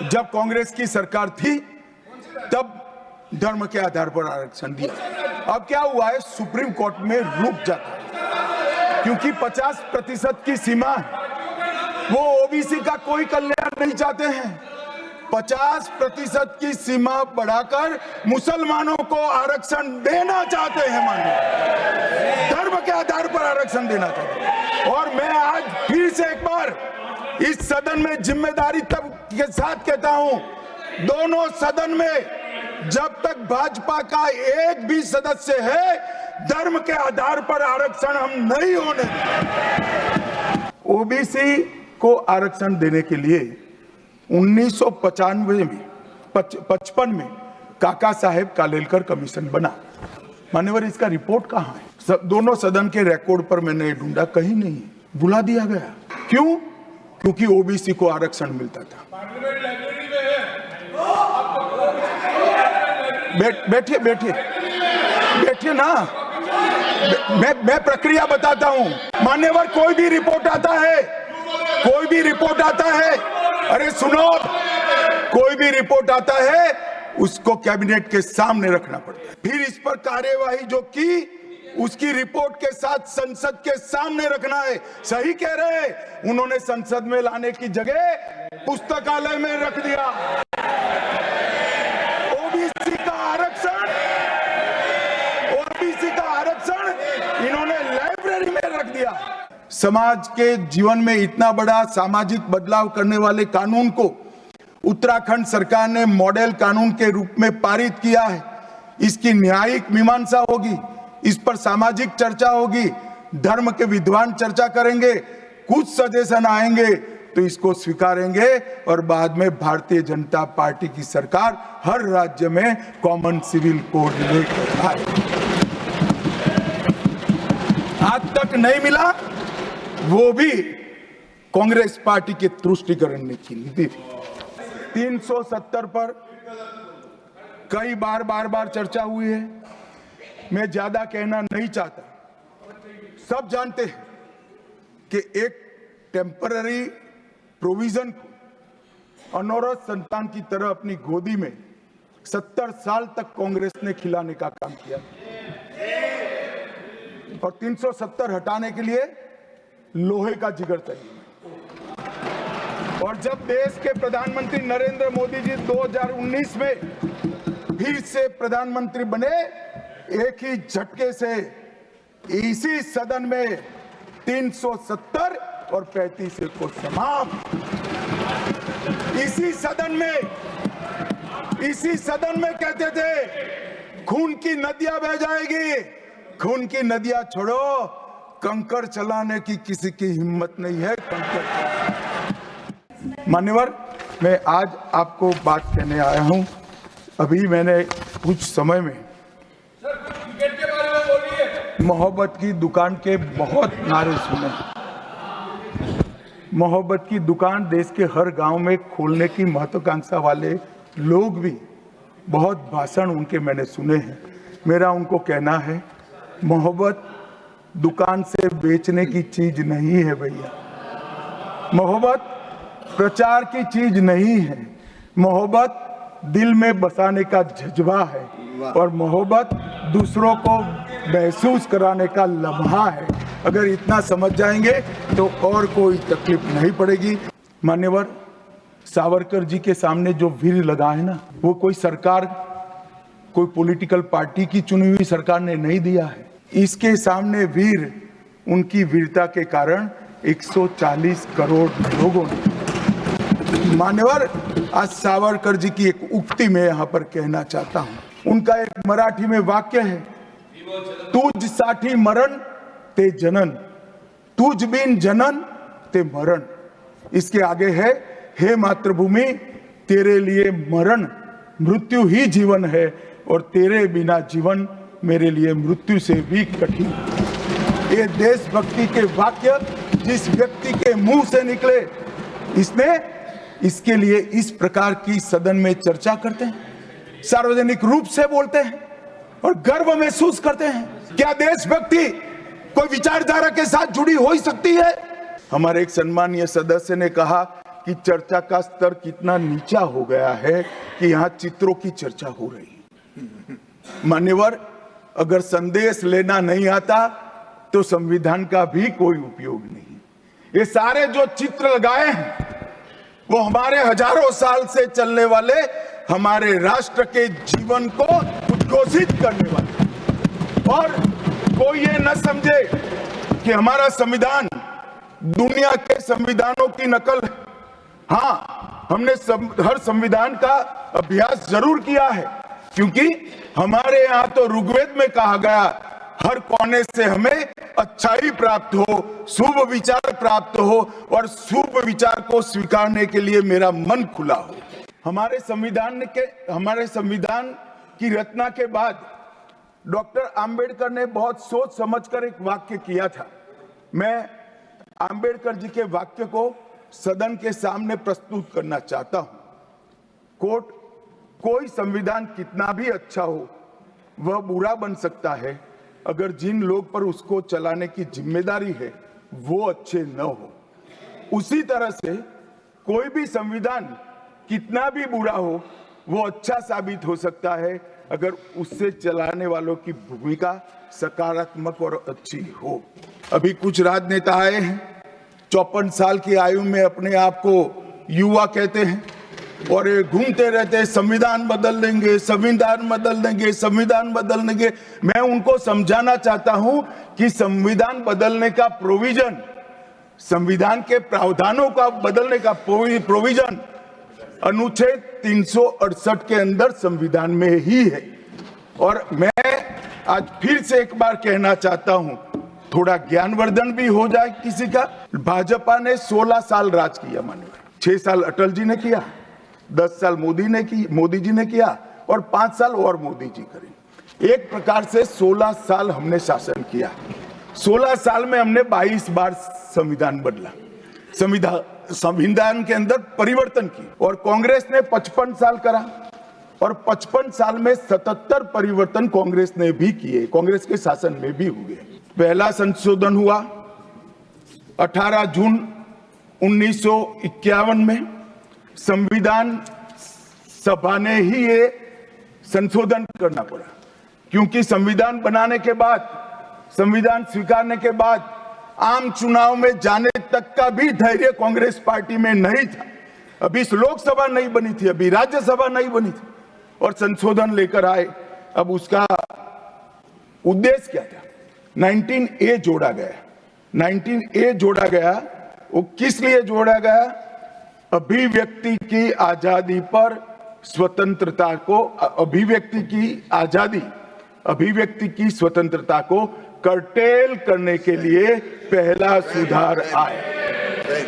जब कांग्रेस की सरकार थी तब धर्म के आधार पर आरक्षण दिया। अब क्या हुआ है, सुप्रीम कोर्ट में रुक जाता है क्योंकि 50% की सीमा है। वो ओबीसी का कोई कल्याण नहीं चाहते हैं। 50% की सीमा बढ़ाकर मुसलमानों को आरक्षण देना चाहते हैं, माननीय, धर्म के आधार पर आरक्षण देना चाहते हैं। और मैं आज फिर से एक बार इस सदन में जिम्मेदारी तब के साथ कहता हूं, दोनों सदन में जब तक भाजपा का एक भी सदस्य है, धर्म के आधार पर आरक्षण हम नहीं होने देंगे। ओबीसी को आरक्षण देने के लिए 1955 में काका साहेब कालेलकर कमीशन बना। मान्यवर, इसका रिपोर्ट कहां है? दोनों सदन के रिकॉर्ड पर मैंने ढूंढा, कहीं नहीं, बुला दिया गया। क्यों? क्योंकि ओबीसी को आरक्षण मिलता था। बैठिए बैठिए बैठिए ना, मैं प्रक्रिया बताता हूं। मान्यवर, कोई भी रिपोर्ट आता है, अरे सुनो, कोई भी रिपोर्ट आता है उसको कैबिनेट के सामने रखना पड़ता है। फिर इस पर कार्यवाही जो की, उसकी रिपोर्ट के साथ संसद के सामने रखना है। सही कह रहे हैं, उन्होंने संसद में लाने की जगह पुस्तकालय में रख दिया। ओबीसी का आरक्षण इन्होंने लाइब्रेरी में रख दिया। समाज के जीवन में इतना बड़ा सामाजिक बदलाव करने वाले कानून को उत्तराखंड सरकार ने मॉडल कानून के रूप में पारित किया है। इसकी न्यायिक मीमांसा होगी, इस पर सामाजिक चर्चा होगी, धर्म के विद्वान चर्चा करेंगे, कुछ सजेशन आएंगे तो इसको स्वीकारेंगे और बाद में भारतीय जनता पार्टी की सरकार हर राज्य में कॉमन सिविल कोड लेकर आए। आज तक नहीं मिला, वो भी कांग्रेस पार्टी के तुष्टीकरण की नीति थी। 370 पर कई बार चर्चा हुई है, मैं ज्यादा कहना नहीं चाहता। सब जानते हैं कि एक टेम्पररी प्रोविजन को अनौरत संतान की तरह अपनी गोदी में 70 साल तक कांग्रेस ने खिलाने का काम किया और 370 हटाने के लिए लोहे का जिगर चाहिए। और जब देश के प्रधानमंत्री नरेंद्र मोदी जी 2019 में फिर से प्रधानमंत्री बने, एक ही झटके से इसी सदन में 370 और 35 को समाप्त। इसी सदन में कहते थे खून की नदियां बह जाएगी, खून की नदियां छोड़ो, कंकड़ चलाने की किसी की हिम्मत नहीं है। मान्यवर, मैं आज आपको बात कहने आया हूं। अभी मैंने कुछ समय में मोहब्बत की दुकान के बहुत नारे सुने। मोहब्बत की दुकान देश के हर गांव में खोलने की महत्वाकांक्षा वाले लोग भी बहुत भाषण उनके मैंने सुने हैं। मेरा उनको कहना है, मोहब्बत दुकान से बेचने की चीज नहीं है भैया। मोहब्बत प्रचार की चीज नहीं है। मोहब्बत दिल में बसाने का जज्बा है और मोहब्बत दूसरों को महसूस कराने का लम्हा है। अगर इतना समझ जाएंगे तो और कोई तकलीफ नहीं पड़ेगी। मान्यवर, सावरकर जी के सामने जो वीर लगा है ना, वो कोई सरकार, कोई पॉलिटिकल पार्टी की चुनी हुई सरकार ने नहीं दिया है। इसके सामने वीर, उनकी वीरता के कारण 140 करोड़ लोगों ने। मान्यवर, आज सावरकर जी की एक उक्ति में यहाँ पर कहना चाहता हूँ। उनका एक मराठी में वाक्य है, तुझ साठी मरण ते जनन, तुझ बिन जनन ते मरण। इसके आगे है, हे मातृभूमि, तेरे लिए मरण मृत्यु ही जीवन है और तेरे बिना जीवन मेरे लिए मृत्यु से भी कठिन। ये देशभक्ति के वाक्य जिस व्यक्ति के मुंह से निकले, इसके लिए इस प्रकार की सदन में चर्चा करते हैं, सार्वजनिक रूप से बोलते हैं और गर्व महसूस करते हैं। क्या देशभक्ति कोई विचारधारा के साथ जुड़ी हो ही सकती है? हमारे एक सम्मानीय सदस्य ने कहा कि चर्चा का स्तर कितना नीचा हो गया है कि यहाँ चित्रों की चर्चा हो रही है। मान्यवर, अगर संदेश लेना नहीं आता तो संविधान का भी कोई उपयोग नहीं। ये सारे जो चित्र लगाए हैं वो हमारे हजारों साल से चलने वाले हमारे राष्ट्र के जीवन को उद्घोषित करने वाले, और कोई ये न समझे कि हमारा संविधान दुनिया के संविधानों की नकल है। हाँ, हमने हर संविधान का अभ्यास जरूर किया है, क्योंकि हमारे यहाँ तो ऋग्वेद में कहा गया, हर कोने से हमें अच्छाई प्राप्त हो, शुभ विचार प्राप्त हो और शुभ विचार को स्वीकारने के लिए मेरा मन खुला हो। हमारे संविधान की रचना के बाद डॉक्टर आंबेडकर ने बहुत सोच समझकर एक वाक्य किया था। मैं आंबेडकर जी के वाक्य को सदन के सामने प्रस्तुत करना चाहता हूं। कोट, कोई संविधान कितना भी अच्छा हो वह बुरा बन सकता है अगर जिन लोग पर उसको चलाने की जिम्मेदारी है वो अच्छे न हो। उसी तरह से कोई भी संविधान कितना भी बुरा हो वो अच्छा साबित हो सकता है अगर उससे चलाने वालों की भूमिका सकारात्मक और अच्छी हो। अभी कुछ राजनेता आए हैं, 54 साल की आयु में अपने आप को युवा कहते हैं और ये घूमते रहते हैं, संविधान बदल देंगे, संविधान बदल देंगे, संविधान बदल देंगे। मैं उनको समझाना चाहता हूं कि संविधान बदलने का प्रोविजन, संविधान के प्रावधानों का बदलने का प्रोविजन अनुच्छेद 368 के अंदर संविधान में ही है। और मैं आज फिर से एक बार कहना चाहता हूं, थोड़ा ज्ञानवर्धन भी हो जाए किसी का। भाजपा ने 16 साल राज किया, माननीय 6 साल अटल जी ने किया, 10 साल मोदी जी ने किया और 5 साल और मोदी जी करें। एक प्रकार से 16 साल हमने शासन किया। 16 साल में हमने 22 बार संविधान बदला, संविधान के अंदर परिवर्तन की। और कांग्रेस ने 55 साल करा और 55 साल में 77 परिवर्तन कांग्रेस ने भी किए, कांग्रेस के शासन में भी हुए। पहला संशोधन हुआ 18 जून 1951 में। संविधान सभा ने ही ये संशोधन करना पड़ा, क्योंकि संविधान बनाने के बाद, संविधान स्वीकारने के बाद आम चुनाव में जाने तक का भी धैर्य कांग्रेस पार्टी में नहीं था। अभी लोकसभा नहीं बनी थी, अभी राज्यसभा नहीं बनी थी और संशोधन लेकर आए। अब उसका उद्देश्य क्या था? 19A जोड़ा गया। 19A जोड़ा गया, वो किस लिए जोड़ा गया? अभिव्यक्ति की आजादी पर स्वतंत्रता को, अभिव्यक्ति की आजादी, अभिव्यक्ति की स्वतंत्रता को कर्टेल करने के लिए पहला सुधार आया।